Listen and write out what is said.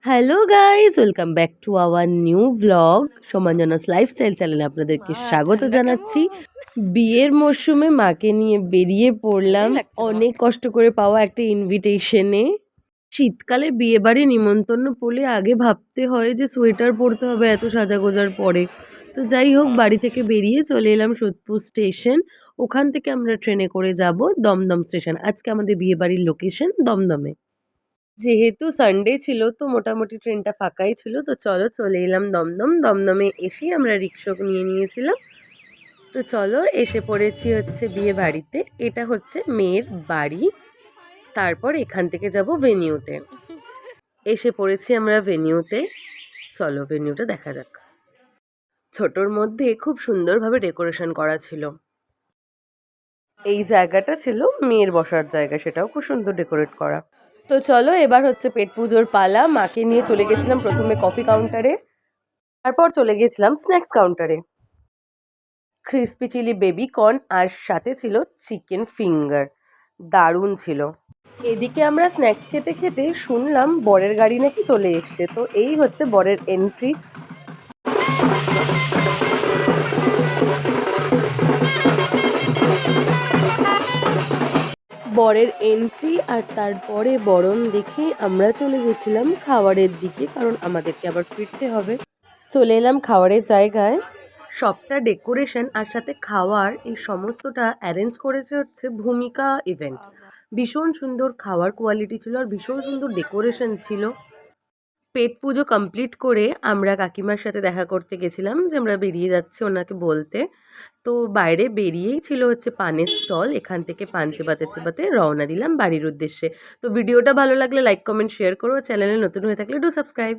Hello guys, welcome back to our new vlog. সমাঞ্জনাস lifestyle চ্যানেলে আপনাদেরকে স্বাগত জানাচ্ছি। বিয়ের মরশুমে মাকে নিয়ে বেরিয়ে পড়লাম অনেক কষ্ট করে পাওয়া একটা ইনভিটেশনে। শীতকালে বিয়ে বাড়ি নিমন্ত্রণ পড়লে আগে ভাবতে হয় যে সোয়েটার পরতে হবে এত সাজাগোজার পরে। তো যাই হোক, বাড়ি থেকে বেরিয়ে চলে এলাম সোদপুর স্টেশন। ওখান থেকে আমরা ট্রেনে করে যাব দমদম স্টেশন। আজকে আমাদের বিয়ে বাড়ির লোকেশন দমদমে। যেহেতু সানডে ছিল তো মোটামুটি ট্রেনটা ফাঁকাই ছিল, তো চলো চলে এলাম দমদম। দমদমে এসেই আমরা রিক্সা নিয়ে নিয়েছিলাম। তো চলো এসে পড়েছি হচ্ছে বিয়ে বাড়িতে। এটা হচ্ছে মেয়ের বাড়ি। তারপর এখান থেকে যাব ভেনিউতে। এসে পড়েছি আমরা ভেনিউতে। চলো ভেনিউটা দেখা যাক। ছোটর মধ্যে খুব সুন্দরভাবে ডেকোরেশন করা ছিল। এই জায়গাটা ছিল মেয়ের বসার জায়গা, সেটাও খুব সুন্দর ডেকোরেট করা। তো চলো এবার হচ্ছে পেট পুজোর পালা। মাকে নিয়ে চলে গেছিলাম প্রথমে কফি কাউন্টারে, তারপর চলে গেছিলাম স্ন্যাক্স কাউন্টারে। ক্রিসপি চিলি বেবি কর্ন আর সাথে ছিল চিকেন ফিঙ্গার, দারুণ ছিল। এদিকে আমরা স্ন্যাক্স খেতে খেতে শুনলাম বরের গাড়ি নাকি চলে এসছে। তো এই হচ্ছে বরের এন্ট্রি। বরের এন্ট্রি আর তারপরে বরণ দেখে আমরা চলে গেছিলাম খাবারের দিকে, কারণ আমাদেরকে আবার ফিরতে হবে। চলে এলাম খাবারের জায়গায়। সবটা ডেকোরেশন আর সাথে খাওয়ার এই সমস্তটা অ্যারেঞ্জ করেছে হচ্ছে ভূমিকা ইভেন্ট। ভীষণ সুন্দর খাওয়ার কোয়ালিটি ছিল আর ভীষণ সুন্দর ডেকোরেশন ছিল। পেট পুজো কমপ্লিট করে আমরা কাকিমার সাথে দেখা করতে গেছিলাম যে আমরা বেরিয়ে যাচ্ছি ওনাকে বলতে। তো বাইরে বেরিয়েই ছিল হচ্ছে পানের স্টল। এখান থেকে পান চেবাতে চেবাতে রওনা দিলাম বাড়ির উদ্দেশ্যে। তো ভিডিওটা ভালো লাগলে লাইক কমেন্ট শেয়ার করো। চ্যানেলে নতুন হয়ে থাকলে ডু সাবস্ক্রাইব।